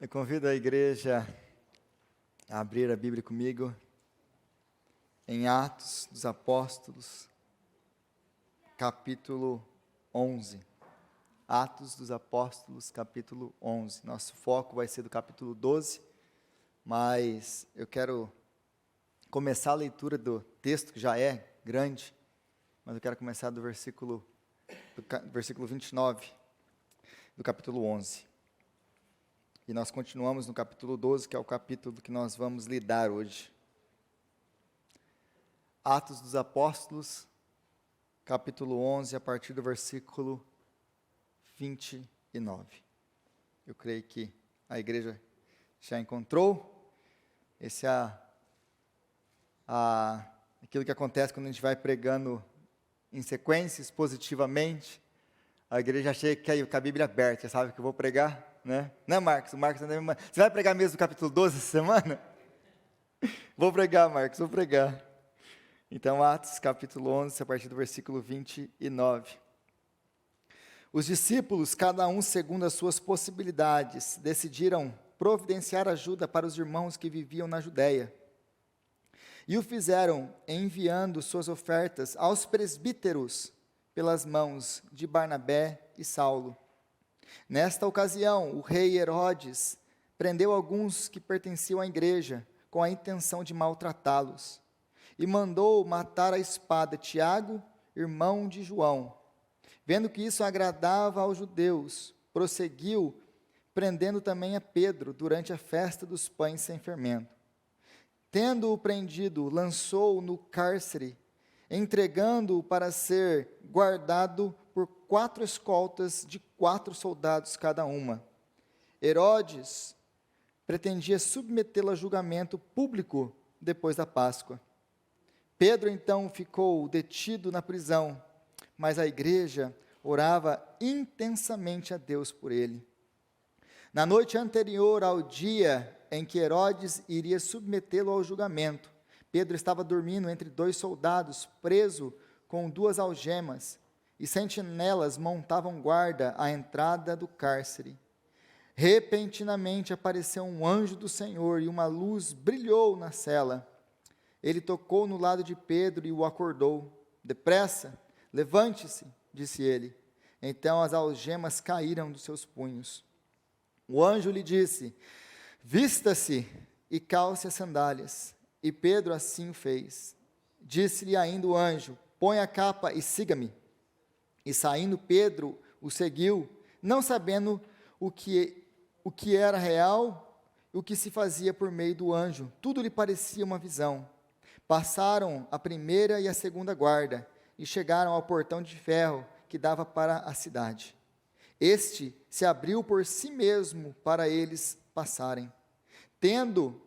Eu convido a igreja a abrir a Bíblia comigo em Atos dos Apóstolos, capítulo 11. Atos dos Apóstolos, capítulo 11. Nosso foco vai ser do capítulo 12, mas eu quero começar a leitura do texto, que já é grande, mas eu quero começar do versículo 29, do capítulo 11. E nós continuamos no capítulo 12, que é o capítulo que nós vamos lidar hoje. Atos dos Apóstolos, capítulo 11, a partir do versículo 29. Eu creio que a igreja já encontrou. Esse é aquilo que acontece quando a gente vai pregando em sequência, expositivamente. A igreja chega com a Bíblia aberta, já sabe que eu vou pregar, né? Não é, Marcos? O Marcos, você vai pregar mesmo o capítulo 12 essa semana? Vou pregar, Marcos, vou pregar. Então, Atos, capítulo 11, a partir do versículo 29. Os discípulos, cada um segundo as suas possibilidades, decidiram providenciar ajuda para os irmãos que viviam na Judéia. E o fizeram enviando suas ofertas aos presbíteros pelas mãos de Barnabé e Saulo. Nesta ocasião, o rei Herodes prendeu alguns que pertenciam à igreja com a intenção de maltratá-los e mandou matar à espada Tiago, irmão de João. Vendo que isso agradava aos judeus, prosseguiu, prendendo também a Pedro durante a festa dos pães sem fermento. Tendo-o prendido, lançou-o no cárcere, entregando-o para ser guardado por 4 escoltas de 4 soldados cada uma. Herodes pretendia submetê-lo a julgamento público depois da Páscoa. Pedro então ficou detido na prisão, mas a igreja orava intensamente a Deus por ele. Na noite anterior ao dia em que Herodes iria submetê-lo ao julgamento, Pedro estava dormindo entre 2 soldados, preso com 2 algemas, e sentinelas montavam guarda à entrada do cárcere. Repentinamente apareceu um anjo do Senhor e uma luz brilhou na cela. Ele tocou no lado de Pedro e o acordou. Depressa, levante-se, disse ele. Então as algemas caíram dos seus punhos. O anjo lhe disse: vista-se e calce as sandálias. E Pedro assim o fez. Disse-lhe ainda o anjo: põe a capa e siga-me. E saindo Pedro o seguiu, não sabendo o que era real e o que se fazia por meio do anjo. Tudo lhe parecia uma visão. Passaram a primeira e a segunda guarda e chegaram ao portão de ferro que dava para a cidade. Este se abriu por si mesmo para eles passarem. Tendo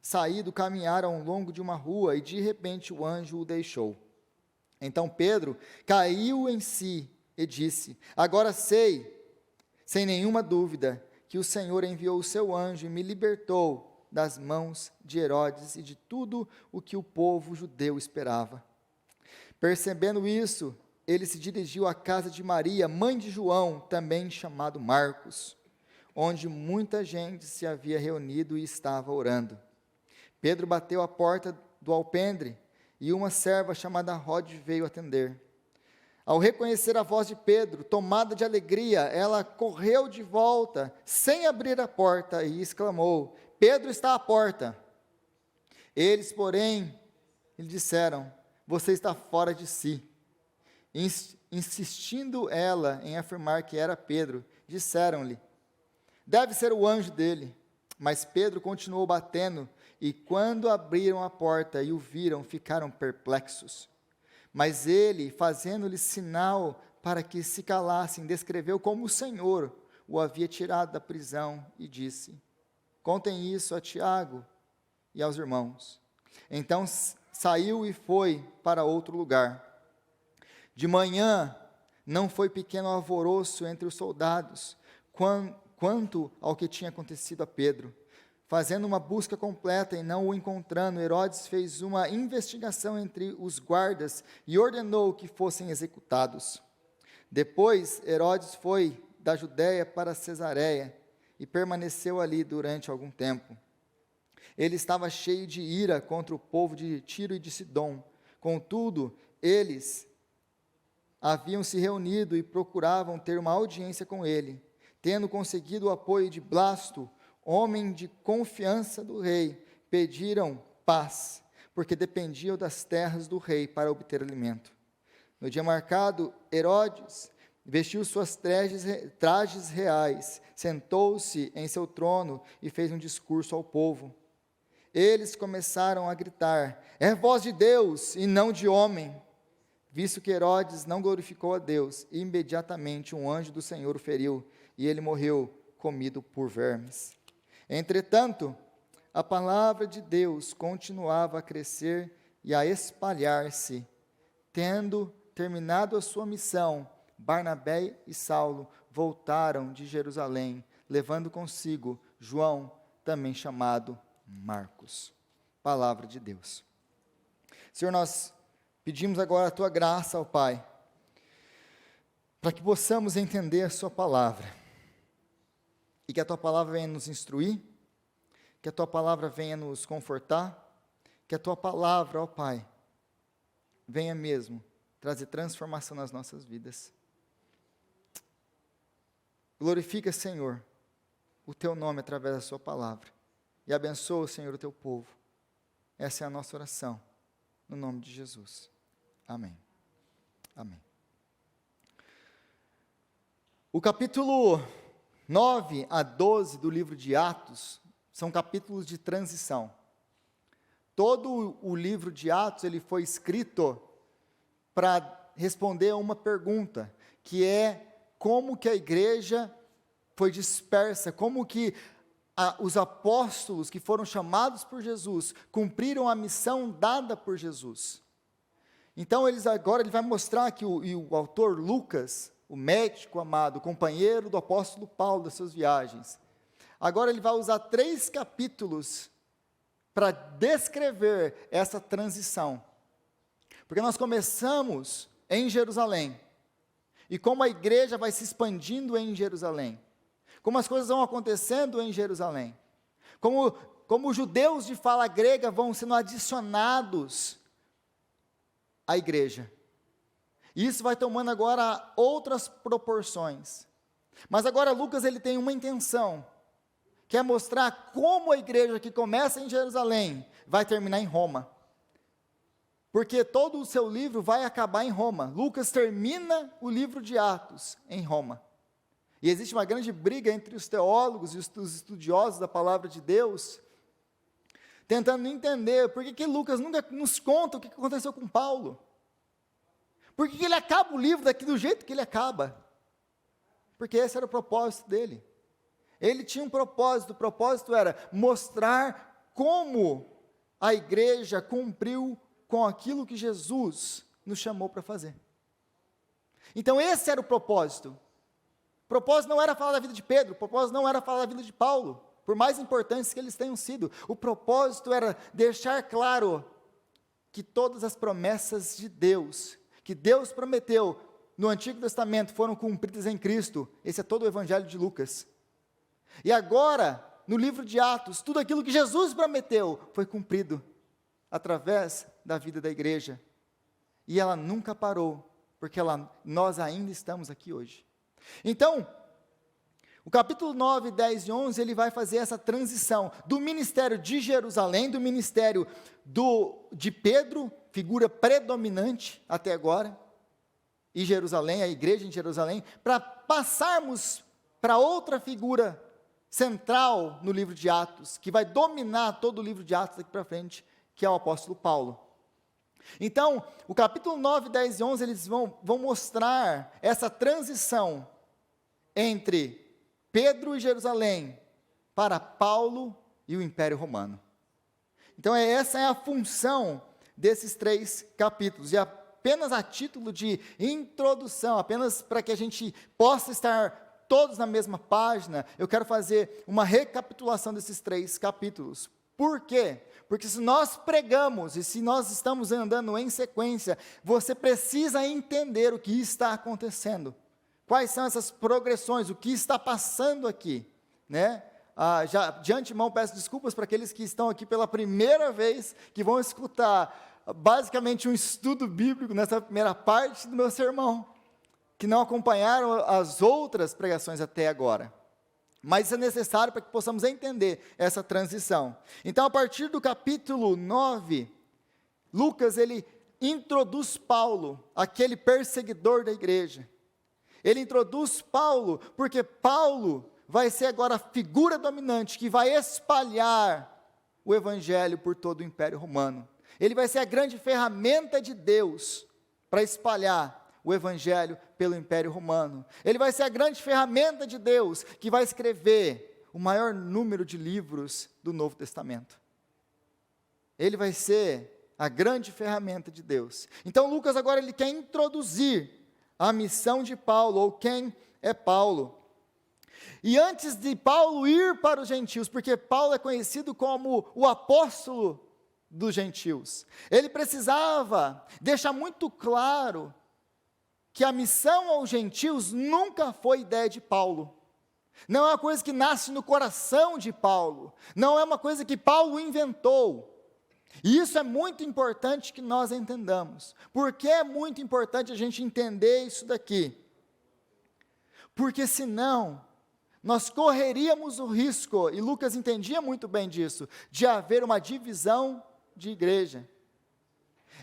saído, caminharam ao longo de uma rua e de repente o anjo o deixou. Então Pedro caiu em si e disse: agora sei, sem nenhuma dúvida, que o Senhor enviou o seu anjo e me libertou das mãos de Herodes e de tudo o que o povo judeu esperava. Percebendo isso, ele se dirigiu à casa de Maria, mãe de João, também chamado Marcos, onde muita gente se havia reunido e estava orando. Pedro bateu à porta do alpendre e uma serva chamada Rode veio atender. Ao reconhecer a voz de Pedro, tomada de alegria, ela correu de volta, sem abrir a porta, e exclamou: Pedro está à porta. Eles, porém, lhe disseram: você está fora de si. Insistindo ela em afirmar que era Pedro, disseram-lhe: deve ser o anjo dele. Mas Pedro continuou batendo, e quando abriram a porta e o viram, ficaram perplexos. Mas ele, fazendo-lhes sinal para que se calassem, descreveu como o Senhor o havia tirado da prisão e disse: contem isso a Tiago e aos irmãos. Então saiu e foi para outro lugar. De manhã não foi pequeno alvoroço entre os soldados, quanto ao que tinha acontecido a Pedro. Fazendo uma busca completa e não o encontrando, Herodes fez uma investigação entre os guardas e ordenou que fossem executados. Depois, Herodes foi da Judéia para Cesareia e permaneceu ali durante algum tempo. Ele estava cheio de ira contra o povo de Tiro e de Sidom. Contudo, eles haviam se reunido e procuravam ter uma audiência com ele. Tendo conseguido o apoio de Blasto, homem de confiança do rei, pediram paz, porque dependiam das terras do rei para obter alimento. No dia marcado, Herodes vestiu suas trajes reais, sentou-se em seu trono e fez um discurso ao povo. Eles começaram a gritar: é voz de Deus e não de homem. Visto que Herodes não glorificou a Deus, imediatamente um anjo do Senhor o feriu, e ele morreu, comido por vermes. Entretanto, a palavra de Deus continuava a crescer e a espalhar-se. Tendo terminado a sua missão, Barnabé e Saulo voltaram de Jerusalém, levando consigo João, também chamado Marcos. Palavra de Deus. Senhor, nós pedimos agora a Tua graça, ó Pai, para que possamos entender a Sua palavra, e que a Tua palavra venha nos instruir, que a Tua palavra venha nos confortar, que a Tua palavra, ó Pai, venha mesmo trazer transformação nas nossas vidas. Glorifica, Senhor, o Teu nome através da Sua palavra, e abençoa, Senhor, o Teu povo. Essa é a nossa oração, no nome de Jesus. Amém. Amém. O capítulo 9 a 12 do livro de Atos são capítulos de transição. Todo o livro de Atos ele foi escrito para responder a uma pergunta, que é como que a igreja foi dispersa, como que os apóstolos que foram chamados por Jesus cumpriram a missão dada por Jesus. Então ele vai mostrar que o autor Lucas, o médico amado, companheiro do apóstolo Paulo das suas viagens, agora ele vai usar 3 capítulos para descrever essa transição. Porque nós começamos em Jerusalém, e como a igreja vai se expandindo em Jerusalém, como as coisas vão acontecendo em Jerusalém, como os judeus de fala grega vão sendo adicionados à igreja. Isso vai tomando agora outras proporções. Mas agora Lucas ele tem uma intenção, que é mostrar como a igreja que começa em Jerusalém vai terminar em Roma. Porque todo o seu livro vai acabar em Roma. Lucas termina o livro de Atos em Roma. E existe uma grande briga entre os teólogos e os estudiosos da palavra de Deus, tentando entender por que Lucas nunca nos conta o que aconteceu com Paulo. Por que ele acaba o livro daqui do jeito que ele acaba? Porque esse era o propósito dele. Ele tinha um propósito, o propósito era mostrar como a igreja cumpriu com aquilo que Jesus nos chamou para fazer. Então esse era o propósito. O propósito não era falar da vida de Pedro, o propósito não era falar da vida de Paulo, por mais importantes que eles tenham sido. O propósito era deixar claro que todas as promessas de Deus, que Deus prometeu no Antigo Testamento, foram cumpridas em Cristo. Esse é todo o Evangelho de Lucas. E agora, no livro de Atos, tudo aquilo que Jesus prometeu foi cumprido através da vida da igreja. E ela nunca parou, porque nós ainda estamos aqui hoje. Então, o capítulo 9, 10 e 11, ele vai fazer essa transição do ministério de Jerusalém, do ministério de Pedro, figura predominante até agora, e Jerusalém, a igreja em Jerusalém, para passarmos para outra figura central no livro de Atos, que vai dominar todo o livro de Atos daqui para frente, que é o apóstolo Paulo. Então, o capítulo 9, 10 e 11, eles vão mostrar essa transição entre Pedro e Jerusalém para Paulo e o Império Romano. Então, essa é a função desses 3 capítulos, e apenas a título de introdução, apenas para que a gente possa estar todos na mesma página, eu quero fazer uma recapitulação desses 3 capítulos. Por quê? Porque se nós pregamos e se nós estamos andando em sequência, você precisa entender o que está acontecendo. Quais são essas progressões, o que está passando aqui. né? Já de antemão peço desculpas para aqueles que estão aqui pela primeira vez, que vão escutar basicamente um estudo bíblico nessa primeira parte do meu sermão, que não acompanharam as outras pregações até agora. Mas isso é necessário para que possamos entender essa transição. Então, a partir do capítulo 9, Lucas, ele introduz Paulo, aquele perseguidor da igreja. Ele introduz Paulo, porque Paulo vai ser agora a figura dominante, que vai espalhar o evangelho por todo o Império Romano. Ele vai ser a grande ferramenta de Deus para espalhar o evangelho pelo Império Romano. Ele vai ser a grande ferramenta de Deus que vai escrever o maior número de livros do Novo Testamento. Ele vai ser a grande ferramenta de Deus. Então Lucas agora ele quer introduzir a missão de Paulo, ou quem é Paulo. E antes de Paulo ir para os gentios, porque Paulo é conhecido como o apóstolo dos gentios, ele precisava deixar muito claro que a missão aos gentios nunca foi ideia de Paulo. Não é uma coisa que nasce no coração de Paulo. Não é uma coisa que Paulo inventou. E isso é muito importante que nós entendamos. Por que é muito importante a gente entender isso daqui? Porque senão, nós correríamos o risco, e Lucas entendia muito bem disso, de haver uma divisão de igreja.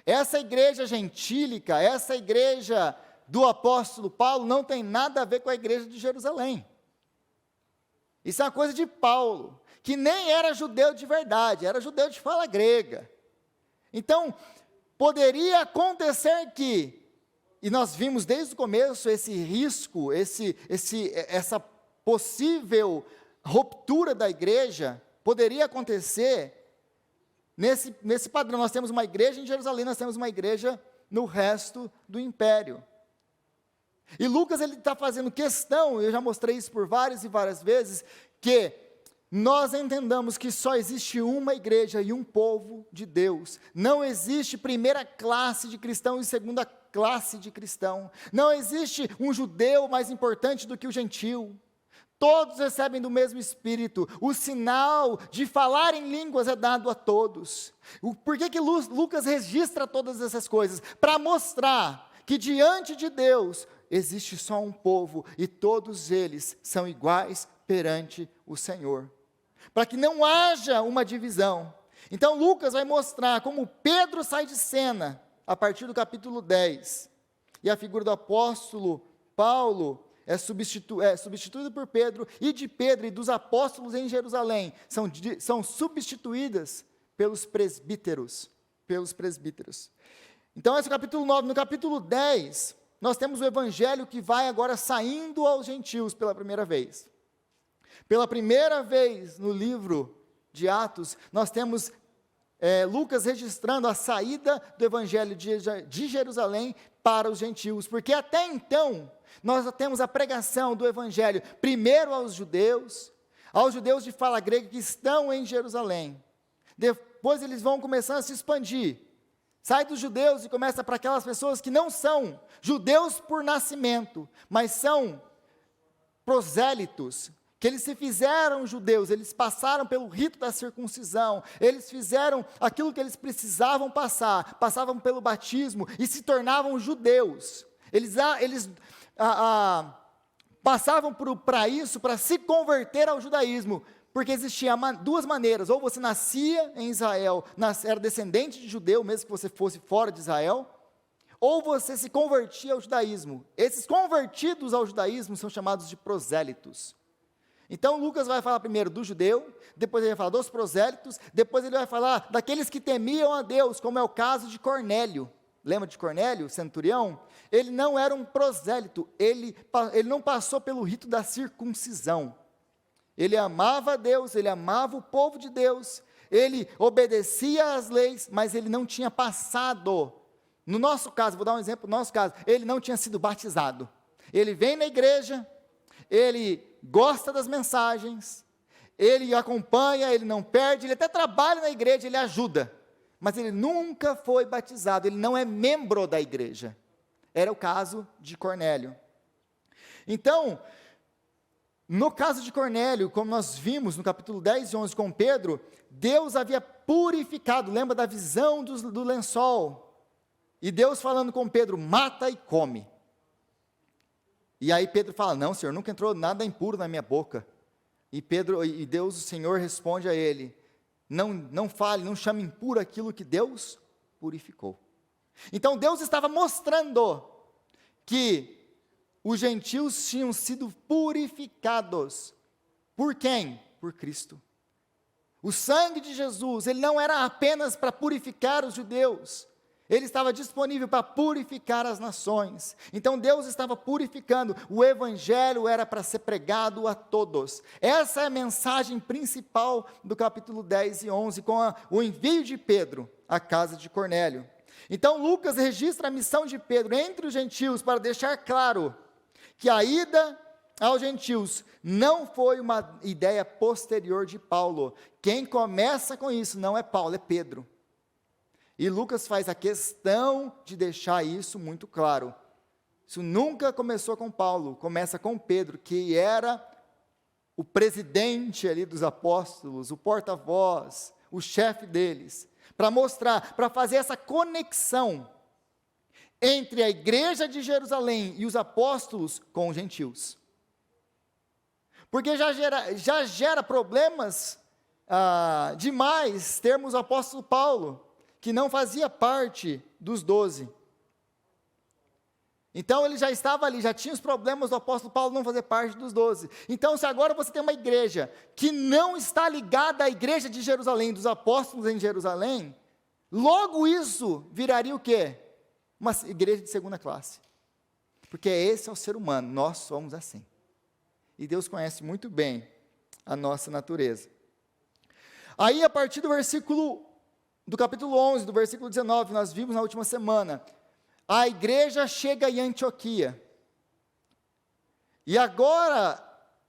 Essa igreja gentílica, essa igreja do apóstolo Paulo não tem nada a ver com a igreja de Jerusalém. Isso é uma coisa de Paulo, que nem era judeu de verdade, era judeu de fala grega. Então, poderia acontecer que, e nós vimos desde o começo esse risco, essa possível ruptura da igreja, poderia acontecer nesse padrão. Nós temos uma igreja em Jerusalém, nós temos uma igreja no resto do império. E Lucas ele está fazendo questão, eu já mostrei isso por várias e várias vezes, que nós entendamos que só existe uma igreja e um povo de Deus. Não existe primeira classe de cristão e segunda classe de cristão. Não existe um judeu mais importante do que o gentil. Todos recebem do mesmo Espírito. O sinal de falar em línguas é dado a todos. Por que Lucas registra todas essas coisas? Para mostrar que diante de Deus existe só um povo e todos eles são iguais perante o Senhor. Para que não haja uma divisão. Então Lucas vai mostrar como Pedro sai de cena a partir do capítulo 10. E a figura do apóstolo Paulo é substituída por Pedro, e de Pedro e dos apóstolos em Jerusalém são substituídas pelos presbíteros. Então esse é o capítulo 9. No capítulo 10, nós temos o evangelho que vai agora saindo aos gentios pela primeira vez. Pela primeira vez no livro de Atos, nós temos Lucas registrando a saída do evangelho de Jerusalém para os gentios, porque até então, nós temos a pregação do evangelho, primeiro aos judeus de fala grega que estão em Jerusalém, depois eles vão começando a se expandir, sai dos judeus e começa para aquelas pessoas que não são judeus por nascimento, mas são prosélitos, que eles se fizeram judeus, eles passaram pelo rito da circuncisão, eles fizeram aquilo que eles precisavam passavam pelo batismo e se tornavam judeus. Eles passavam para isso, para se converter ao judaísmo, porque existiam duas maneiras: ou você nascia em Israel, era descendente de judeu, mesmo que você fosse fora de Israel, ou você se convertia ao judaísmo. Esses convertidos ao judaísmo são chamados de prosélitos. Então Lucas vai falar primeiro do judeu, depois ele vai falar dos prosélitos, depois ele vai falar daqueles que temiam a Deus, como é o caso de Cornélio. Lembra de Cornélio, centurião? Ele não era um prosélito, ele não passou pelo rito da circuncisão. Ele amava a Deus, ele amava o povo de Deus, ele obedecia às leis, mas ele não tinha passado. No nosso caso, vou dar um exemplo, no nosso caso, ele não tinha sido batizado. Ele vem na igreja, ele gosta das mensagens, ele acompanha, ele não perde, ele até trabalha na igreja, ele ajuda, mas ele nunca foi batizado, ele não é membro da igreja. Era o caso de Cornélio. Então, No caso de Cornélio, como nós vimos no capítulo 10 e 11 com Pedro, Deus havia purificado, lembra da visão do lençol? E Deus falando com Pedro, mata e come. E aí Pedro fala, não, Senhor, nunca entrou nada impuro na minha boca. E Deus, o Senhor, responde a ele, não fale, não chame impuro aquilo que Deus purificou. Então Deus estava mostrando que os gentios tinham sido purificados. Por quem? Por Cristo. O sangue de Jesus, ele não era apenas para purificar os judeus, ele estava disponível para purificar as nações. Então Deus estava purificando, o evangelho era para ser pregado a todos. Essa é a mensagem principal do capítulo 10 e 11, com o envio de Pedro à casa de Cornélio. Então Lucas registra a missão de Pedro entre os gentios para deixar claro que a ida aos gentios não foi uma ideia posterior de Paulo. Quem começa com isso não é Paulo, é Pedro. E Lucas faz a questão de deixar isso muito claro. Isso nunca começou com Paulo, começa com Pedro, que era o presidente ali dos apóstolos, o porta-voz, o chefe deles, para mostrar, para fazer essa conexão entre a igreja de Jerusalém e os apóstolos com os gentios. Porque já gera problemas demais termos o apóstolo Paulo, que não fazia parte dos 12. Então ele já estava ali, já tinha os problemas do apóstolo Paulo não fazer parte dos 12. Então se agora você tem uma igreja que não está ligada à igreja de Jerusalém, dos apóstolos em Jerusalém, logo isso viraria o quê? Uma igreja de segunda classe. Porque esse é o ser humano, nós somos assim. E Deus conhece muito bem a nossa natureza. Aí a partir do capítulo 11, do versículo 19, nós vimos na última semana, a igreja chega em Antioquia. E agora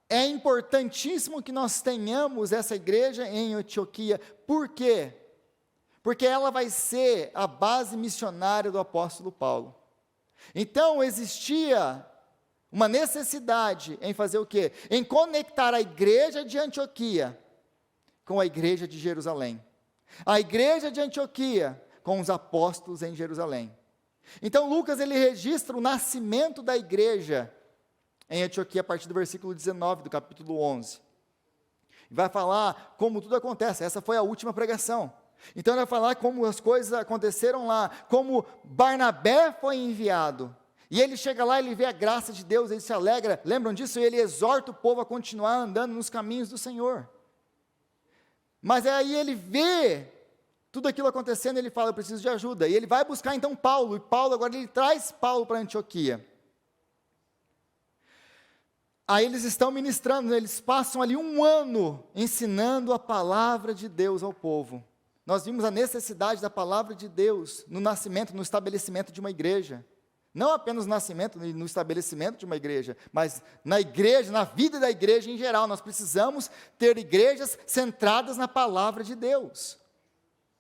é importantíssimo que nós tenhamos essa igreja em Antioquia. Por quê? Porque ela vai ser a base missionária do apóstolo Paulo. Então existia uma necessidade em fazer o quê? Em conectar a igreja de Antioquia com a igreja de Jerusalém. A igreja de Antioquia com os apóstolos em Jerusalém. Então Lucas ele registra o nascimento da igreja em Antioquia a partir do versículo 19 do capítulo 11. Vai falar como tudo acontece, essa foi a última pregação. Então ele vai falar como as coisas aconteceram lá, como Barnabé foi enviado. E ele chega lá, ele vê a graça de Deus, ele se alegra, lembram disso? E ele exorta o povo a continuar andando nos caminhos do Senhor. Mas aí ele vê tudo aquilo acontecendo, ele fala, eu preciso de ajuda. E ele vai buscar então Paulo, e Paulo agora ele traz Paulo para Antioquia. Aí eles estão ministrando, eles passam ali 1 ano ensinando a palavra de Deus ao povo. Nós vimos a necessidade da palavra de Deus no nascimento, no estabelecimento de uma igreja. Não apenas no nascimento, no estabelecimento de uma igreja, mas na igreja, na vida da igreja em geral. Nós precisamos ter igrejas centradas na palavra de Deus.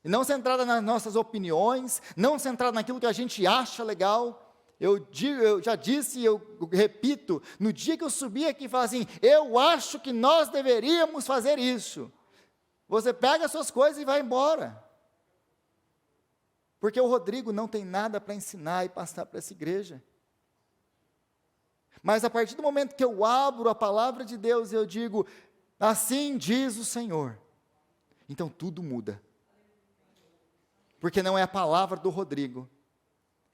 E não centradas nas nossas opiniões, não centradas naquilo que a gente acha legal. Eu já disse e eu repito, no dia que eu subi aqui e falar assim, eu acho que nós deveríamos fazer isso. Você pega as suas coisas e vai embora. Porque o Rodrigo não tem nada para ensinar e passar para essa igreja. Mas a partir do momento que eu abro a palavra de Deus e eu digo, assim diz o Senhor, então tudo muda. Porque não é a palavra do Rodrigo,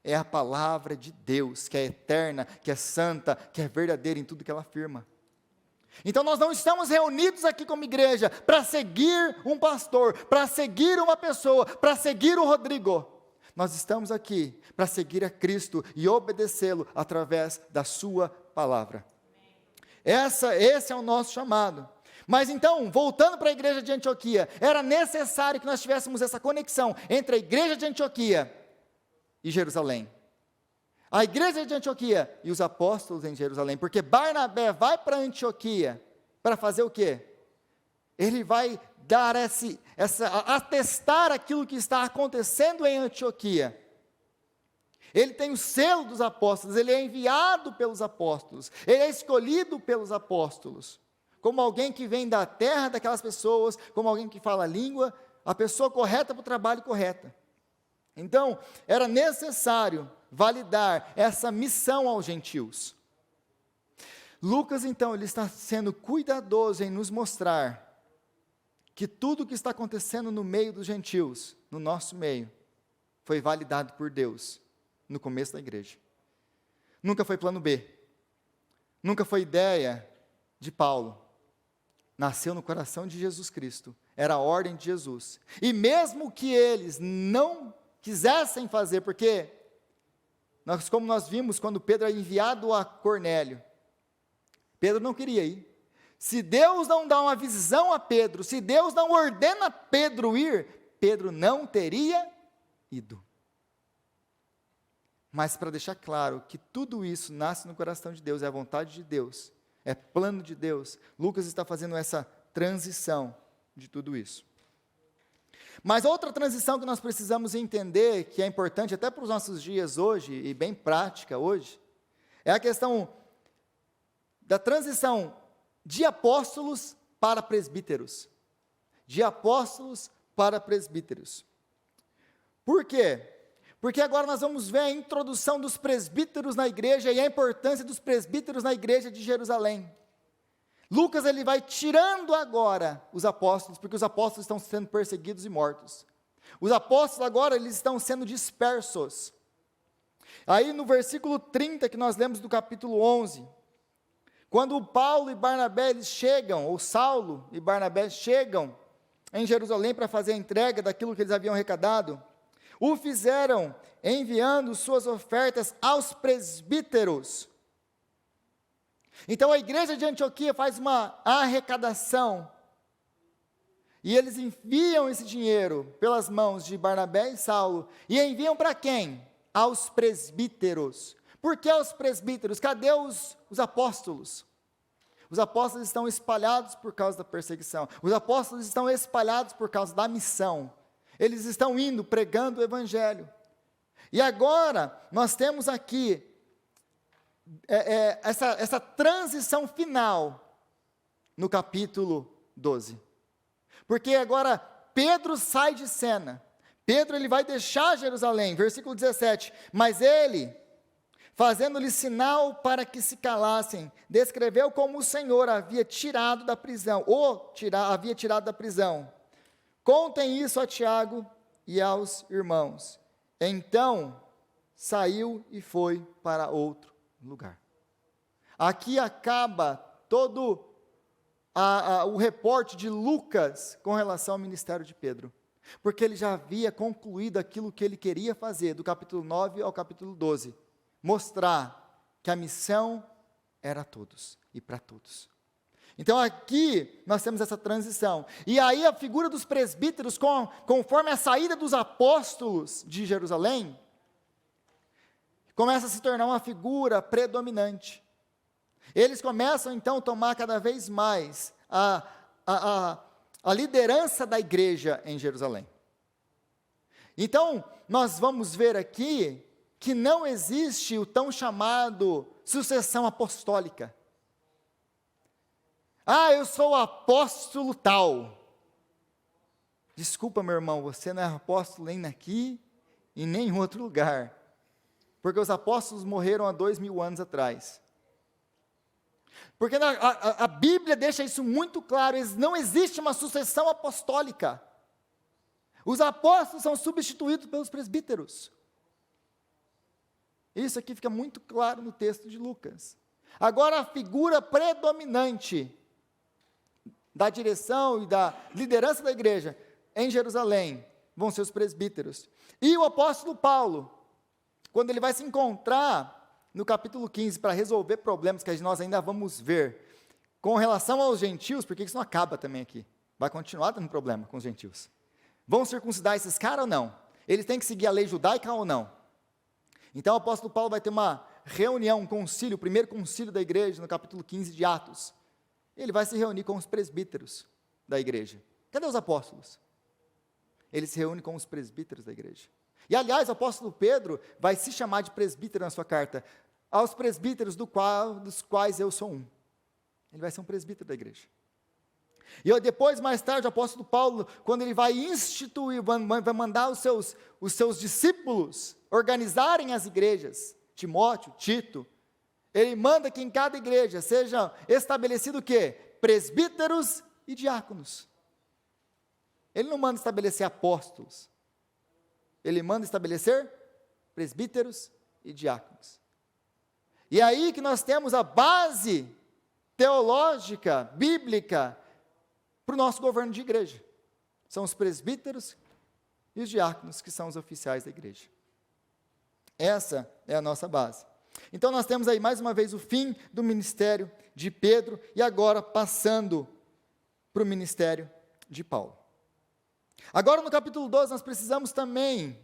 é a palavra de Deus, que é eterna, que é santa, que é verdadeira em tudo que ela afirma. Então nós não estamos reunidos aqui como igreja para seguir um pastor, para seguir uma pessoa, para seguir o Rodrigo. Nós estamos aqui para seguir a Cristo e obedecê-lo através da sua palavra. Esse é o nosso chamado. Mas então, voltando para a igreja de Antioquia, era necessário que nós tivéssemos essa conexão entre a igreja de Antioquia e Jerusalém. A igreja de Antioquia e os apóstolos em Jerusalém, porque Barnabé vai para Antioquia para fazer o quê? Ele vai dar atestar aquilo que está acontecendo em Antioquia. Ele tem o selo dos apóstolos, ele é enviado pelos apóstolos, ele é escolhido pelos apóstolos, como alguém que vem da terra daquelas pessoas, como alguém que fala a língua, a pessoa correta para o trabalho correto. Então, era necessário validar essa missão aos gentios. Lucas, então, ele está sendo cuidadoso em nos mostrar que tudo o que está acontecendo no meio dos gentios, no nosso meio, foi validado por Deus no começo da igreja. Nunca foi plano B. Nunca foi ideia de Paulo. Nasceu no coração de Jesus Cristo. Era a ordem de Jesus. E mesmo que eles não quisessem fazer, porque, como nós vimos quando Pedro é enviado a Cornélio, Pedro não queria ir. Se Deus não dá uma visão a Pedro, se Deus não ordena Pedro ir, Pedro não teria ido. Mas para deixar claro que tudo isso nasce no coração de Deus, é a vontade de Deus, é plano de Deus, Lucas está fazendo essa transição de tudo isso. Mas outra transição que nós precisamos entender, que é importante até para os nossos dias hoje, e bem prática hoje, é a questão da transição de apóstolos para presbíteros. De apóstolos para presbíteros. Por quê? Porque agora nós vamos ver a introdução dos presbíteros na igreja e a importância dos presbíteros na igreja de Jerusalém. Lucas, ele vai tirando agora os apóstolos, porque os apóstolos estão sendo perseguidos e mortos. Os apóstolos agora, eles estão sendo dispersos. Aí no versículo 30, que nós lemos do capítulo 11, quando Paulo e Barnabé eles chegam, ou Saulo e Barnabé chegam em Jerusalém para fazer a entrega daquilo que eles haviam arrecadado, o fizeram enviando suas ofertas aos presbíteros. Então a igreja de Antioquia faz uma arrecadação, e eles enviam esse dinheiro pelas mãos de Barnabé e Saulo, e enviam para quem? Aos presbíteros. Por que aos presbíteros? Cadê os apóstolos? Os apóstolos estão espalhados por causa da perseguição, os apóstolos estão espalhados por causa da missão, eles estão indo, pregando o evangelho. E agora, nós temos aqui, essa transição final, no capítulo 12. Porque agora, Pedro sai de cena. Pedro, ele vai deixar Jerusalém, versículo 17. Mas ele, fazendo-lhe sinal para que se calassem, descreveu como o Senhor havia tirado da prisão, havia tirado da prisão. Contem isso a Tiago e aos irmãos. Então, saiu e foi para outro lugar. Aqui acaba todo o reporte de Lucas com relação ao ministério de Pedro. Porque ele já havia concluído aquilo que ele queria fazer, do capítulo 9 ao capítulo 12. Mostrar que a missão era a todos e para todos. Então aqui nós temos essa transição. E aí a figura dos presbíteros, conforme a saída dos apóstolos de Jerusalém, começa a se tornar uma figura predominante. Eles começam então a tomar cada vez mais a liderança da igreja em Jerusalém. Então nós vamos ver aqui que não existe o tão chamado sucessão apostólica. Eu sou o apóstolo tal. Desculpa, meu irmão, você não é apóstolo nem aqui e nem em outro lugar. Porque os apóstolos morreram há 2000 anos atrás. Porque a Bíblia deixa isso muito claro, não existe uma sucessão apostólica. Os apóstolos são substituídos pelos presbíteros. Isso aqui fica muito claro no texto de Lucas. Agora a figura predominante da direção e da liderança da igreja em Jerusalém vão ser os presbíteros. E o apóstolo Paulo, quando ele vai se encontrar no capítulo 15 para resolver problemas que nós ainda vamos ver com relação aos gentios, porque isso não acaba também aqui, vai continuar tendo problema com os gentios. Vão circuncidar esses caras ou não? Eles têm que seguir a lei judaica ou não? Então o apóstolo Paulo vai ter uma reunião, um concílio, o primeiro concílio da igreja, no capítulo 15 de Atos. Ele vai se reunir com os presbíteros da igreja. Cadê os apóstolos? Ele se reúne com os presbíteros da igreja. E, aliás, o apóstolo Pedro vai se chamar de presbítero na sua carta, aos presbíteros dos quais eu sou um. Ele vai ser um presbítero da igreja. E depois, mais tarde, o apóstolo Paulo, quando ele vai instituir, vai mandar os seus discípulos organizarem as igrejas, Timóteo, Tito, ele manda que em cada igreja seja estabelecido o quê? Presbíteros e diáconos. Ele não manda estabelecer apóstolos, ele manda estabelecer presbíteros e diáconos. E é aí que nós temos a base teológica, bíblica, para o nosso governo de igreja. São os presbíteros e os diáconos que são os oficiais da igreja. Essa é a nossa base. Então nós temos aí mais uma vez o fim do ministério de Pedro e agora passando para o ministério de Paulo. Agora no capítulo 12 nós precisamos também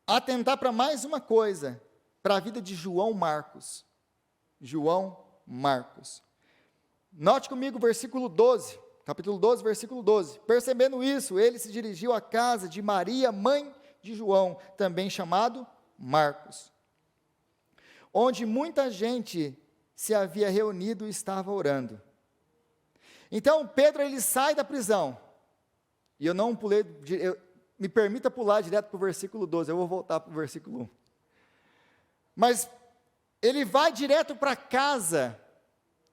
atentar para mais uma coisa, para a vida de João Marcos. João Marcos. Note comigo o versículo 12, capítulo 12, versículo 12. Percebendo isso, ele se dirigiu à casa de Maria, mãe de João, também chamado Marcos, onde muita gente se havia reunido e estava orando. Então Pedro ele sai da prisão, e eu não pulei, me permita pular direto para o versículo 12, eu vou voltar para o versículo 1. Mas ele vai direto para a casa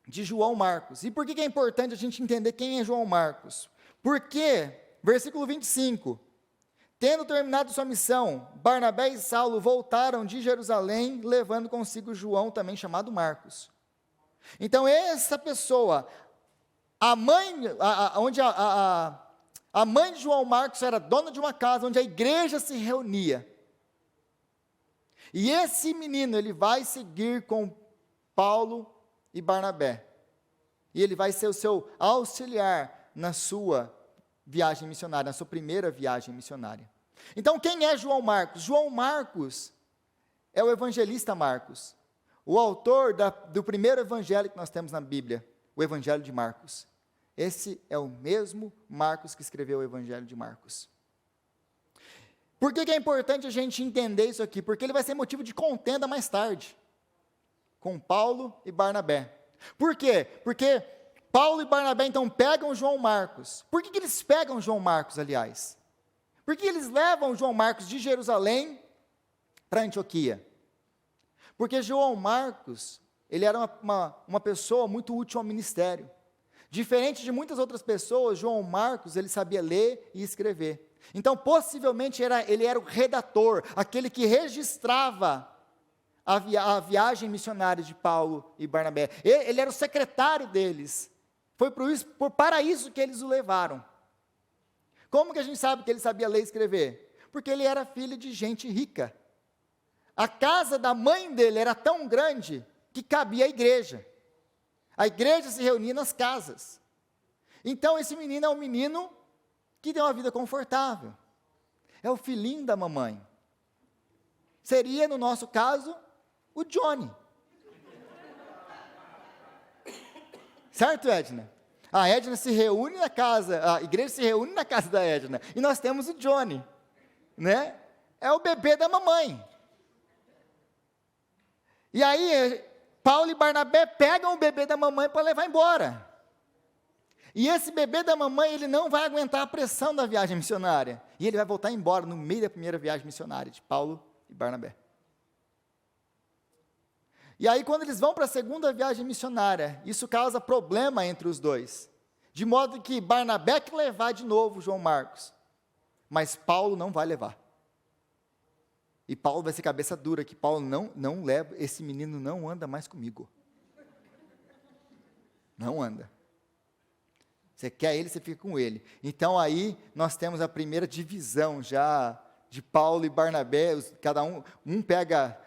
de João Marcos. E por que é importante a gente entender quem é João Marcos? Porque, versículo 25, tendo terminado sua missão, Barnabé e Saulo voltaram de Jerusalém, levando consigo João, também chamado Marcos. Então, essa pessoa, a mãe de João Marcos era dona de uma casa onde a igreja se reunia. E esse menino, ele vai seguir com Paulo e Barnabé. E ele vai ser o seu auxiliar na sua viagem missionária, na sua primeira viagem missionária. Então, quem é João Marcos? João Marcos é o evangelista Marcos, o autor do primeiro evangelho que nós temos na Bíblia, o evangelho de Marcos. Esse é o mesmo Marcos que escreveu o evangelho de Marcos. Por que é importante a gente entender isso aqui? Porque ele vai ser motivo de contenda mais tarde, com Paulo e Barnabé. Por quê? Porque Paulo e Barnabé, então, pegam João Marcos. Por que eles pegam João Marcos, aliás? Por que eles levam João Marcos de Jerusalém para Antioquia? Porque João Marcos, ele era uma pessoa muito útil ao ministério. Diferente de muitas outras pessoas, João Marcos, ele sabia ler e escrever. Então, possivelmente, ele era o redator, aquele que registrava a viagem missionária de Paulo e Barnabé. Ele era o secretário deles. Foi para isso que eles o levaram. Como que a gente sabe que ele sabia ler e escrever? Porque ele era filho de gente rica. A casa da mãe dele era tão grande que cabia a igreja. A igreja se reunia nas casas. Então, esse menino é um menino que tem uma vida confortável. É o filhinho da mamãe. Seria, no nosso caso, o Johnny. Certo, Edna? A Edna se reúne na casa, a igreja se reúne na casa da Edna. E nós temos o Johnny, né? É o bebê da mamãe. E aí, Paulo e Barnabé pegam o bebê da mamãe para levar embora. E esse bebê da mamãe, ele não vai aguentar a pressão da viagem missionária. E ele vai voltar embora no meio da primeira viagem missionária de Paulo e Barnabé. E aí, quando eles vão para a segunda viagem missionária, isso causa problema entre os dois. De modo que Barnabé que levar de novo João Marcos. Mas Paulo não vai levar. E Paulo vai ser cabeça dura, que Paulo não leva, esse menino não anda mais comigo. Não anda. Você quer ele, você fica com ele. Então aí nós temos a primeira divisão já de Paulo e Barnabé, cada um pega,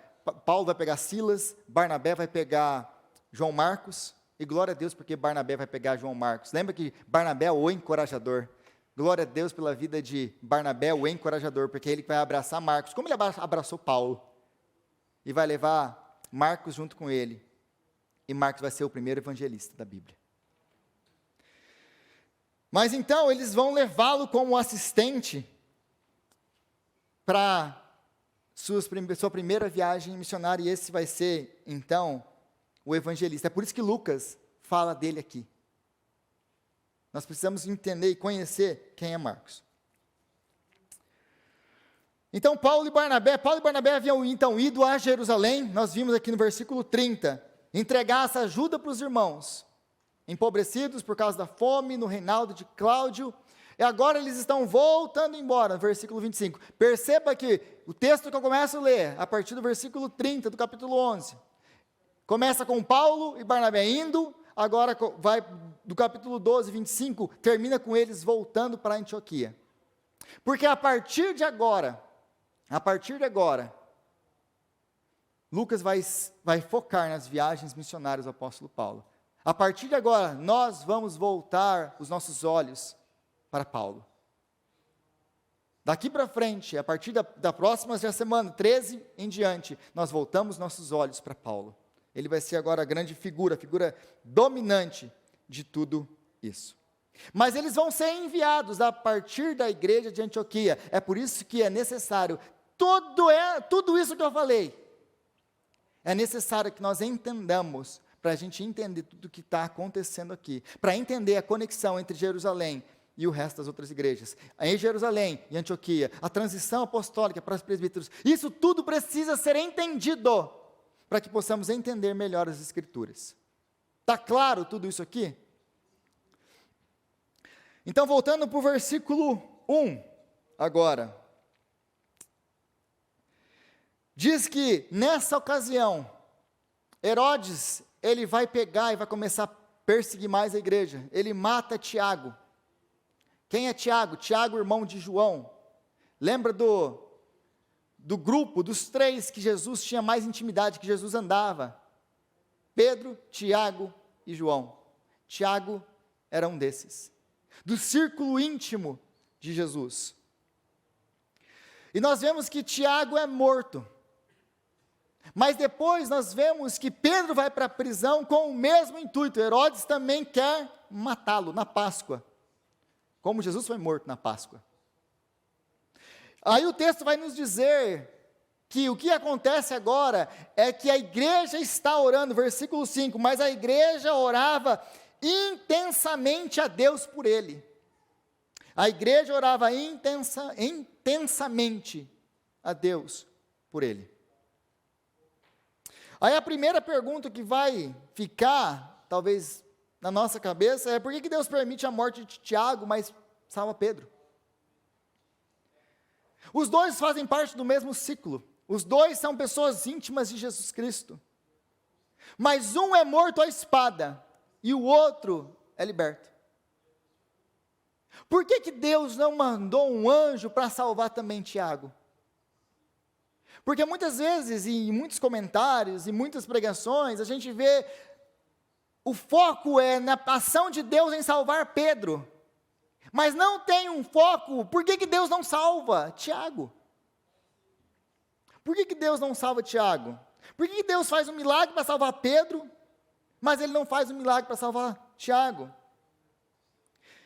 Paulo vai pegar Silas, Barnabé vai pegar João Marcos, e glória a Deus porque Barnabé vai pegar João Marcos. Lembra que Barnabé é o encorajador. Glória a Deus pela vida de Barnabé, o encorajador, porque ele vai abraçar Marcos, como ele abraçou Paulo, e vai levar Marcos junto com ele. E Marcos vai ser o primeiro evangelista da Bíblia. Mas então, eles vão levá-lo como assistente para sua primeira viagem missionária, e esse vai ser, então, o evangelista. É por isso que Lucas fala dele aqui. Nós precisamos entender e conhecer quem é Marcos. Então, Paulo e Barnabé haviam então ido a Jerusalém, nós vimos aqui no versículo 30, entregar essa ajuda para os irmãos, empobrecidos por causa da fome, no reinado de Cláudio, e agora eles estão voltando embora, no versículo 25. Perceba que o texto que eu começo a ler, a partir do versículo 30 do capítulo 11, começa com Paulo e Barnabé indo, agora vai do capítulo 12, 25, termina com eles voltando para Antioquia. Porque a partir de agora, Lucas vai focar nas viagens missionárias do apóstolo Paulo. A partir de agora, nós vamos voltar os nossos olhos para Paulo. Daqui para frente, a partir da próxima semana, 13 em diante, nós voltamos nossos olhos para Paulo. Ele vai ser agora a grande figura, a figura dominante de tudo isso. Mas eles vão ser enviados a partir da igreja de Antioquia. É por isso que é necessário, tudo isso que eu falei, é necessário que nós entendamos, para a gente entender tudo o que está acontecendo aqui, para entender a conexão entre Jerusalém e o resto das outras igrejas, em Jerusalém e Antioquia, a transição apostólica para os presbíteros, isso tudo precisa ser entendido, para que possamos entender melhor as Escrituras. Está claro tudo isso aqui? Então, voltando para o versículo 1, agora, diz que nessa ocasião, Herodes, ele vai pegar e vai começar a perseguir mais a igreja, ele mata Tiago. Quem é Tiago? Tiago, irmão de João. Lembra do grupo, dos três que Jesus tinha mais intimidade, que Jesus andava? Pedro, Tiago e João. Tiago era um desses, do círculo íntimo de Jesus. E nós vemos que Tiago é morto. Mas depois nós vemos que Pedro vai para a prisão com o mesmo intuito. Herodes também quer matá-lo na Páscoa, como Jesus foi morto na Páscoa. Aí o texto vai nos dizer que o que acontece agora é que a igreja está orando, versículo 5, mas a igreja orava intensamente a Deus por ele. A igreja orava intensamente a Deus por ele. Aí a primeira pergunta que vai ficar, talvez, na nossa cabeça é: por que Deus permite a morte de Tiago, mas salva Pedro? Os dois fazem parte do mesmo ciclo. Os dois são pessoas íntimas de Jesus Cristo. Mas um é morto à espada e o outro é liberto. Por que Deus não mandou um anjo para salvar também Tiago? Porque muitas vezes, em muitos comentários, em muitas pregações, a gente vê, o foco é na ação de Deus em salvar Pedro, mas não tem um foco, por que Deus não salva Tiago? Por que Deus não salva Tiago? Por que Deus faz um milagre para salvar Pedro, mas Ele não faz um milagre para salvar Tiago?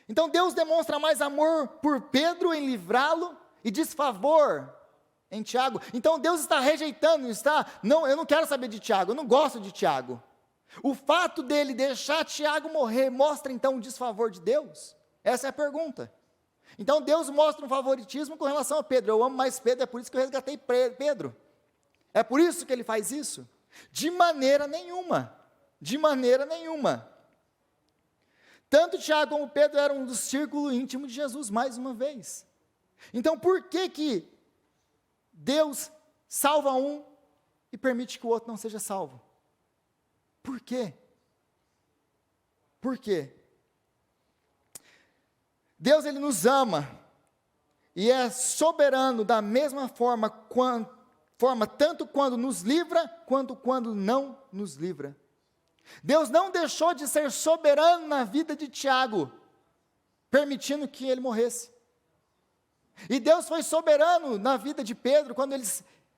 Então Deus demonstra mais amor por Pedro em livrá-lo, e desfavor em Tiago. Então Deus está rejeitando, eu não quero saber de Tiago, eu não gosto de Tiago. O fato dele deixar Tiago morrer mostra então o desfavor de Deus? Essa é a pergunta. Então Deus mostra um favoritismo com relação a Pedro. Eu amo mais Pedro, é por isso que eu resgatei Pedro. É por isso que ele faz isso? De maneira nenhuma. De maneira nenhuma. Tanto Tiago como Pedro eram do círculo íntimo de Jesus, mais uma vez. Então por que Deus salva um e permite que o outro não seja salvo? Por quê? Por quê? Deus, Ele nos ama, e é soberano da mesma forma, tanto quando nos livra, quanto quando não nos livra. Deus não deixou de ser soberano na vida de Tiago, permitindo que ele morresse. E Deus foi soberano na vida de Pedro, quando Ele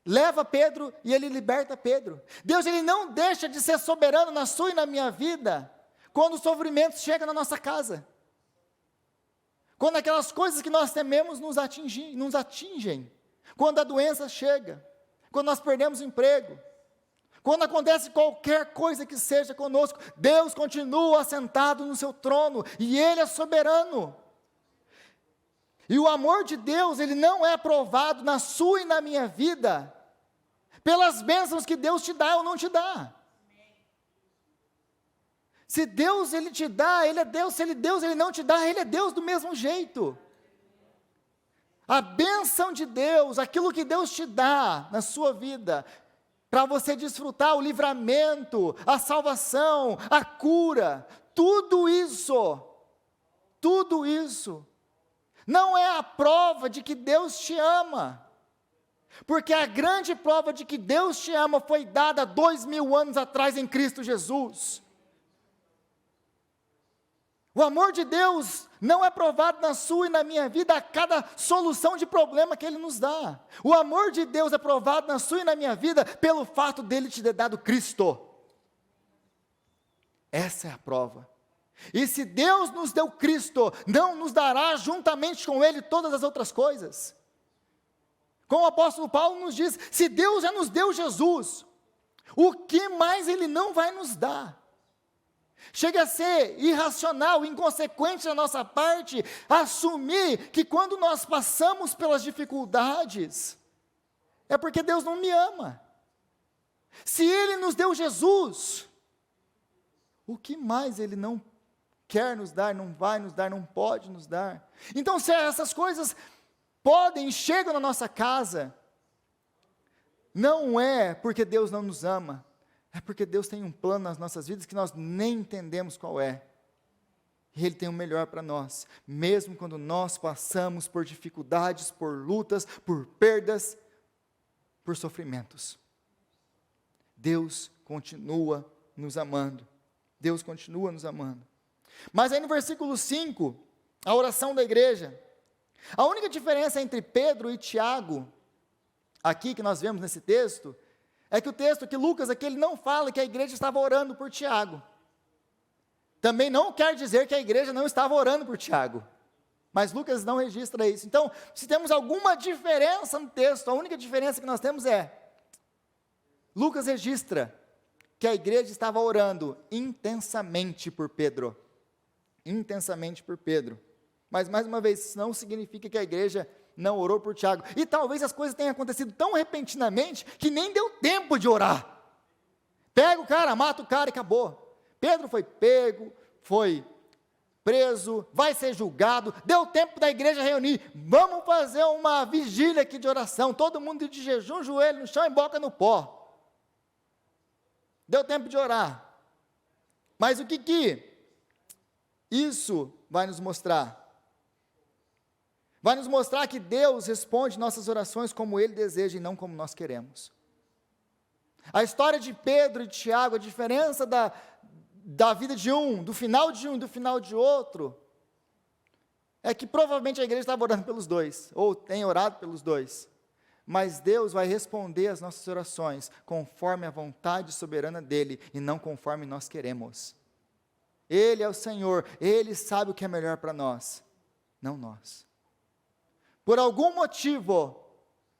leva Pedro e Ele liberta Pedro. Deus, Ele não deixa de ser soberano na sua e na minha vida, quando os sofrimentos chegam na nossa casa. Quando aquelas coisas que nós tememos nos atingem. quando a doença chega, quando nós perdemos o emprego, quando acontece qualquer coisa que seja conosco, Deus continua assentado no seu trono, e Ele é soberano. E o amor de Deus, ele não é provado na sua e na minha vida, pelas bênçãos que Deus te dá ou não te dá. Se Deus, ele te dá, ele é Deus. Se Deus, ele não te dá, ele é Deus do mesmo jeito. A bênção de Deus, aquilo que Deus te dá na sua vida, para você desfrutar o livramento, a salvação, a cura, tudo isso, não é a prova de que Deus te ama. Porque a grande prova de que Deus te ama foi dada 2000 anos atrás em Cristo Jesus. O amor de Deus não é provado na sua e na minha vida a cada solução de problema que Ele nos dá. O amor de Deus é provado na sua e na minha vida pelo fato dEle te ter dado Cristo. Essa é a prova. E se Deus nos deu Cristo, não nos dará juntamente com Ele todas as outras coisas? Como o apóstolo Paulo nos diz, se Deus já nos deu Jesus, o que mais Ele não vai nos dar? Chega a ser irracional, inconsequente da nossa parte, assumir que quando nós passamos pelas dificuldades, é porque Deus não me ama. Se Ele nos deu Jesus, o que mais Ele não quer nos dar, não vai nos dar, não pode nos dar? Então, se essas coisas podem, chegam na nossa casa, não é porque Deus não nos ama, é porque Deus tem um plano nas nossas vidas que nós nem entendemos qual é. E Ele tem o melhor para nós, mesmo quando nós passamos por dificuldades, por lutas, por perdas, por sofrimentos. Deus continua nos amando. Deus continua nos amando. Mas aí no versículo 5, a oração da igreja, a única diferença entre Pedro e Tiago, aqui que nós vemos nesse texto, é que o texto que Lucas aqui, ele não fala que a igreja estava orando por Tiago. Também não quer dizer que a igreja não estava orando por Tiago. Mas Lucas não registra isso. Então, se temos alguma diferença no texto, a única diferença que nós temos é, Lucas registra que a igreja estava orando intensamente por Pedro. Intensamente por Pedro. Mas, mais uma vez, isso não significa que a igreja não orou por Tiago. E talvez as coisas tenham acontecido tão repentinamente que nem deu tempo de orar. Pega o cara, mata o cara e acabou. Pedro foi pego, foi preso, vai ser julgado. Deu tempo da igreja reunir. Vamos fazer uma vigília aqui de oração. Todo mundo de jejum, joelho no chão e boca no pó. Deu tempo de orar. Mas o que isso vai nos mostrar? Vai nos mostrar que Deus responde nossas orações como Ele deseja e não como nós queremos. A história de Pedro e de Tiago, a diferença da vida de um, do final de um e do final de outro, é que provavelmente a igreja estava orando pelos dois, ou tem orado pelos dois. Mas Deus vai responder as nossas orações conforme a vontade soberana dEle e não conforme nós queremos. Ele é o Senhor, Ele sabe o que é melhor para nós, não nós. Por algum motivo,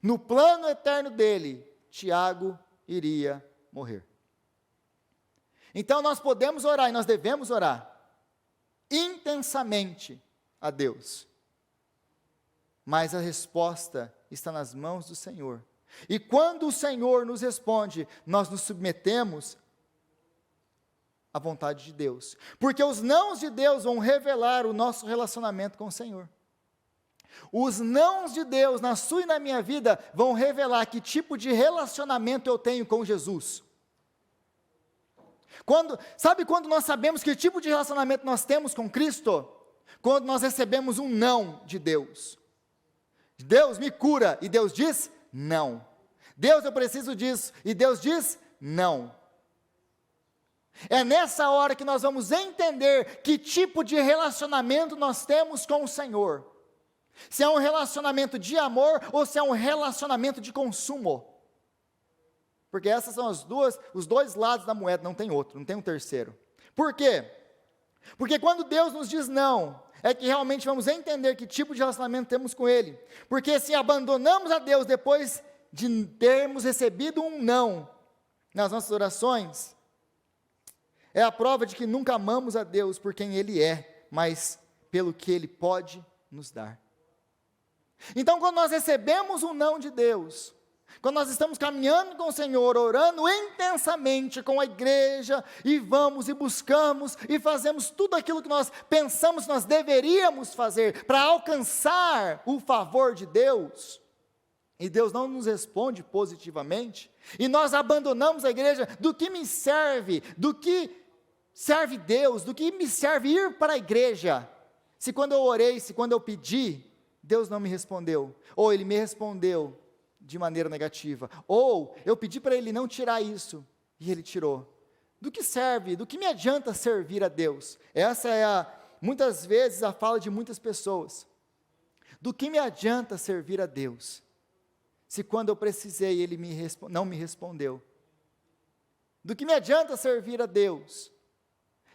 no plano eterno dele, Tiago iria morrer. Então nós podemos orar e nós devemos orar intensamente a Deus. Mas a resposta está nas mãos do Senhor. E quando o Senhor nos responde, nós nos submetemos à vontade de Deus. Porque os nãos de Deus vão revelar o nosso relacionamento com o Senhor. Os nãos de Deus na sua e na minha vida vão revelar que tipo de relacionamento eu tenho com Jesus. Sabe quando nós sabemos que tipo de relacionamento nós temos com Cristo? Quando nós recebemos um não de Deus. Deus me cura, e Deus diz não. Deus, eu preciso disso, e Deus diz não. É nessa hora que nós vamos entender que tipo de relacionamento nós temos com o Senhor. Se é um relacionamento de amor ou se é um relacionamento de consumo. Porque essas são os dois lados da moeda, não tem outro, não tem um terceiro. Por quê? Porque quando Deus nos diz não, é que realmente vamos entender que tipo de relacionamento temos com Ele. Porque se abandonamos a Deus depois de termos recebido um não nas nossas orações, é a prova de que nunca amamos a Deus por quem Ele é, mas pelo que Ele pode nos dar. Então, quando nós recebemos um não de Deus, quando nós estamos caminhando com o Senhor, orando intensamente com a igreja, e vamos e buscamos e fazemos tudo aquilo que nós pensamos que nós deveríamos fazer para alcançar o favor de Deus, e Deus não nos responde positivamente, e nós abandonamos a igreja, do que me serve, do que serve Deus, do que me serve ir para a igreja, se quando eu orei, se quando eu pedi, Deus não me respondeu, ou Ele me respondeu de maneira negativa, ou eu pedi para Ele não tirar isso, e Ele tirou. Do que serve, do que me adianta servir a Deus? Essa é muitas vezes a fala de muitas pessoas. Do que me adianta servir a Deus, se quando eu precisei Ele não me respondeu? Do que me adianta servir a Deus,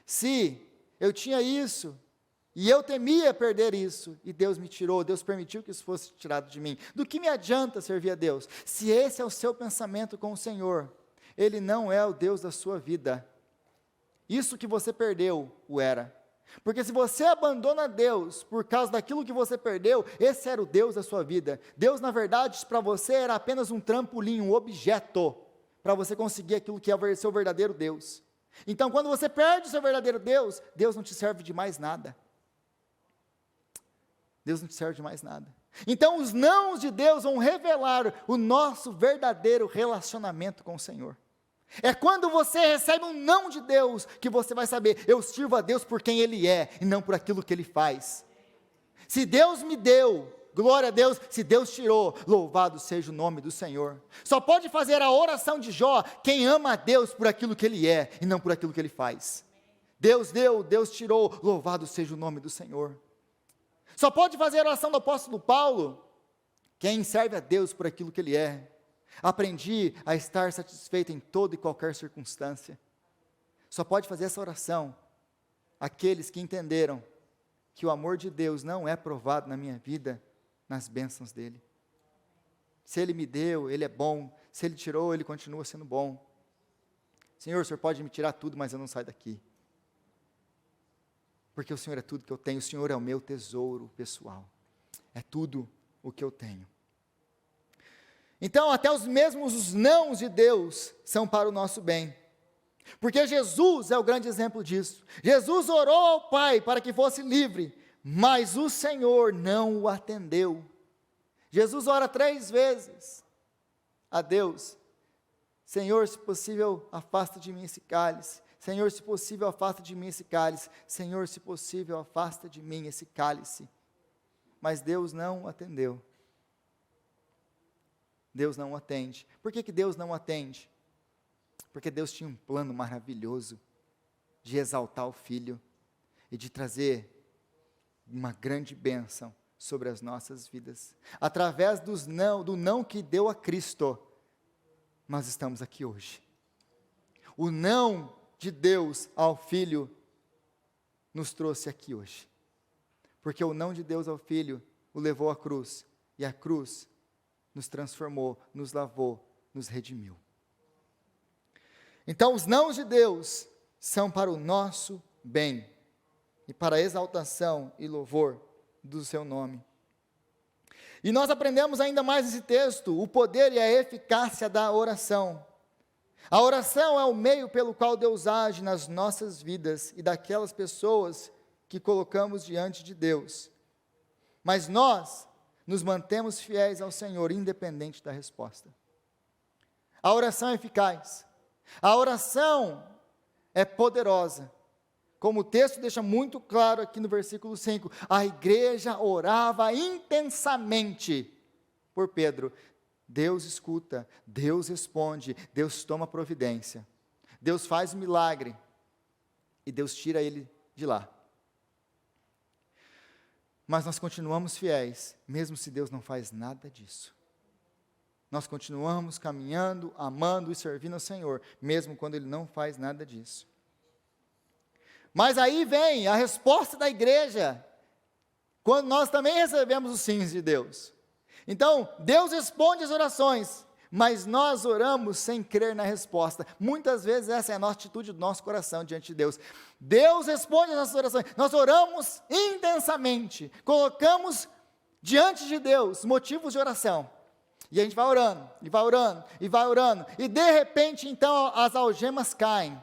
se eu tinha isso, e eu temia perder isso, e Deus me tirou, Deus permitiu que isso fosse tirado de mim? Do que me adianta servir a Deus? Se esse é o seu pensamento com o Senhor, Ele não é o Deus da sua vida. Isso que você perdeu, o era. Porque se você abandona Deus por causa daquilo que você perdeu, esse era o Deus da sua vida. Deus, na verdade, para você era apenas um trampolim, um objeto, para você conseguir aquilo que é o seu verdadeiro Deus. Então, quando você perde o seu verdadeiro Deus, Deus não te serve de mais nada. Deus não te serve de mais nada. Então, os nãos de Deus vão revelar o nosso verdadeiro relacionamento com o Senhor. É quando você recebe um não de Deus, que você vai saber, eu sirvo a Deus por quem Ele é, e não por aquilo que Ele faz. Se Deus me deu, glória a Deus. Se Deus tirou, louvado seja o nome do Senhor. Só pode fazer a oração de Jó quem ama a Deus por aquilo que Ele é, e não por aquilo que Ele faz. Deus deu, Deus tirou, louvado seja o nome do Senhor. Só pode fazer a oração do apóstolo Paulo quem serve a Deus por aquilo que Ele é. Aprendi a estar satisfeito em toda e qualquer circunstância. Só pode fazer essa oração aqueles que entenderam que o amor de Deus não é provado na minha vida nas bênçãos dEle. Se Ele me deu, Ele é bom. Se Ele tirou, Ele continua sendo bom. Senhor, o Senhor pode me tirar tudo, mas eu não saio daqui. Porque o Senhor é tudo que eu tenho, o Senhor é o meu tesouro pessoal. É tudo o que eu tenho. Então, até os nãos de Deus são para o nosso bem. Porque Jesus é o grande exemplo disso. Jesus orou ao Pai para que fosse livre, mas o Senhor não o atendeu. Jesus ora 3 vezes a Deus: Senhor, se possível, afasta de mim esse cálice. Senhor, se possível, afasta de mim esse cálice. Senhor, se possível, afasta de mim esse cálice. Mas Deus não atendeu. Deus não atende. Por que Deus não atende? Porque Deus tinha um plano maravilhoso de exaltar o Filho e de trazer uma grande bênção sobre as nossas vidas. Através do não que deu a Cristo, nós estamos aqui hoje. O não de Deus ao Filho nos trouxe aqui hoje. Porque o não de Deus ao Filho o levou à cruz, e a cruz nos transformou, nos lavou, nos redimiu. Então, os nãos de Deus são para o nosso bem, e para a exaltação e louvor do seu nome. E nós aprendemos ainda mais nesse texto o poder e a eficácia da oração. A oração é o meio pelo qual Deus age nas nossas vidas e daquelas pessoas que colocamos diante de Deus. Mas nós nos mantemos fiéis ao Senhor, independente da resposta. A oração é eficaz. A oração é poderosa. Como o texto deixa muito claro aqui no versículo 5, a igreja orava intensamente por Pedro. Deus escuta, Deus responde, Deus toma providência. Deus faz um milagre e Deus tira ele de lá. Mas nós continuamos fiéis, mesmo se Deus não faz nada disso. Nós continuamos caminhando, amando e servindo ao Senhor, mesmo quando Ele não faz nada disso. Mas aí vem a resposta da igreja, quando nós também recebemos os sims de Deus. Então, Deus responde as orações, mas nós oramos sem crer na resposta. Muitas vezes essa é a nossa atitude do nosso coração diante de Deus. Deus responde as nossas orações, nós oramos intensamente, colocamos diante de Deus motivos de oração, e a gente vai orando, e vai orando, e vai orando, e de repente então as algemas caem,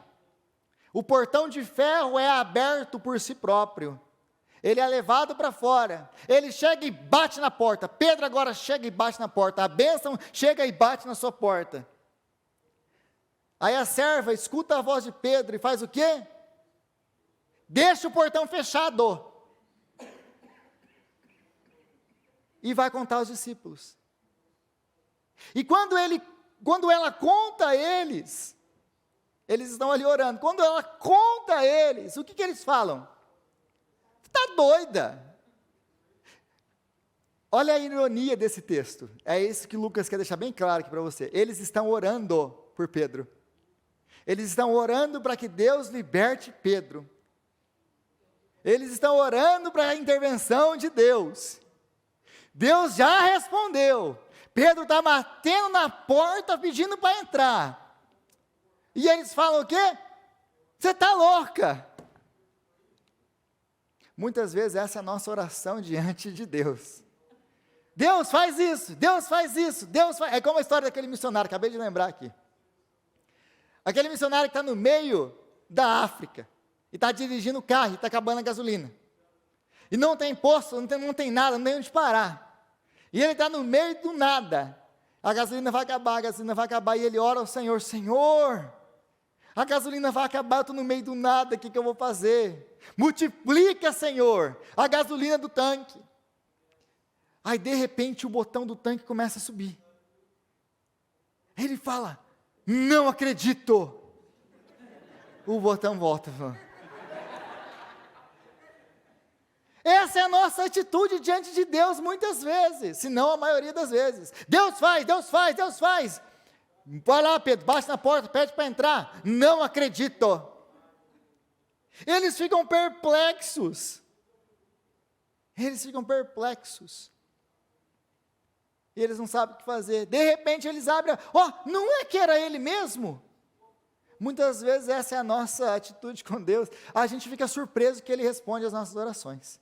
o portão de ferro é aberto por si próprio, ele é levado para fora, ele chega e bate na porta. Pedro agora chega e bate na porta, a bênção chega e bate na sua porta. Aí a serva escuta a voz de Pedro e faz o quê? Deixa o portão fechado, e vai contar aos discípulos. E quando ela conta a eles, eles estão ali orando, quando ela conta a eles, o que eles falam? Está doida. Olha a ironia desse texto. É isso que Lucas quer deixar bem claro aqui para você. Eles estão orando por Pedro. Eles estão orando para que Deus liberte Pedro. Eles estão orando para a intervenção de Deus. Deus já respondeu. Pedro está batendo na porta pedindo para entrar. E eles falam o quê? Você está louca. Muitas vezes essa é a nossa oração diante de Deus. Deus faz isso, Deus faz isso, Deus faz... É como a história daquele missionário, acabei de lembrar aqui. Aquele missionário que está no meio da África, e está dirigindo o carro, e está acabando a gasolina. E não tem posto, não tem nada, não tem onde parar. E ele está no meio do nada. A gasolina vai acabar, e ele ora ao Senhor, Senhor, a gasolina vai acabar, eu estou no meio do nada, o que eu vou fazer? Multiplica, Senhor, a gasolina do tanque. Aí de repente o botão do tanque começa a subir. Ele fala, não acredito. O botão volta. Essa é a nossa atitude diante de Deus muitas vezes, se não a maioria das vezes. Deus faz, Deus faz, Deus faz. Vai lá, Pedro, bate na porta, pede para entrar. Não acredito. Eles ficam perplexos. Eles ficam perplexos. E eles não sabem o que fazer. De repente eles abrem, não é que era ele mesmo? Muitas vezes essa é a nossa atitude com Deus. A gente fica surpreso que Ele responde às nossas orações.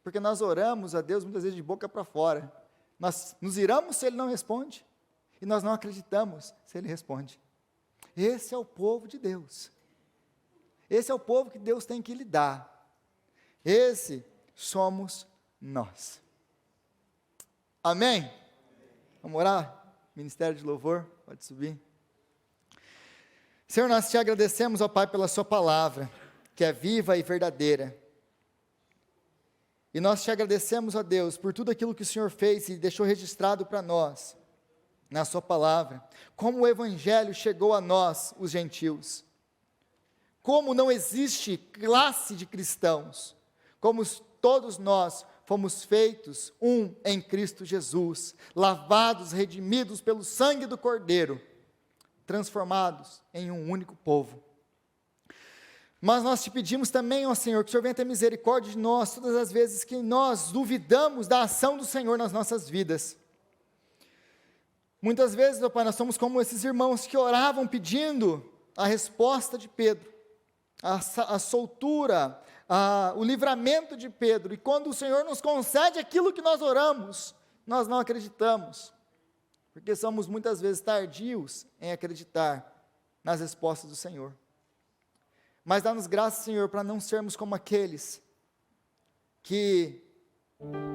Porque nós oramos a Deus muitas vezes de boca para fora. Nós nos iramos se Ele não responde. E nós não acreditamos se Ele responde. Esse é o povo de Deus. Esse é o povo que Deus tem que lidar. Esse somos nós. Amém? Vamos orar? Ministério de louvor, pode subir. Senhor, nós te agradecemos, ó Pai, pela sua palavra, que é viva e verdadeira. E nós te agradecemos, ó Deus, por tudo aquilo que o Senhor fez e deixou registrado para nós, na sua palavra. Como o Evangelho chegou a nós, os gentios. Como não existe classe de cristãos, como todos nós fomos feitos um em Cristo Jesus, lavados, redimidos pelo sangue do Cordeiro, transformados em um único povo. Mas nós te pedimos também, ó Senhor, que o Senhor venha ter misericórdia de nós, todas as vezes que nós duvidamos da ação do Senhor nas nossas vidas. Muitas vezes, ó Pai, nós somos como esses irmãos que oravam pedindo a resposta de Pedro, a soltura, o livramento de Pedro, e quando o Senhor nos concede aquilo que nós oramos, nós não acreditamos, porque somos muitas vezes tardios em acreditar nas respostas do Senhor. Mas dá-nos graça, Senhor, para não sermos como aqueles que,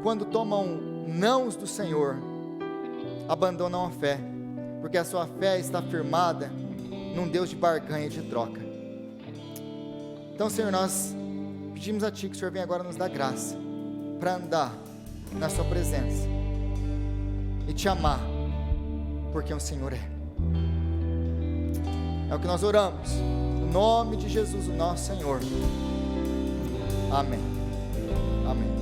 quando tomam nãos do Senhor, abandonam a fé, porque a sua fé está firmada num Deus de barganha e de troca. Então, Senhor, nós pedimos a Ti que o Senhor venha agora nos dar graça para andar na sua presença e Te amar, porque o Senhor é. É o que nós oramos, no nome de Jesus, o nosso Senhor. Amém. Amém.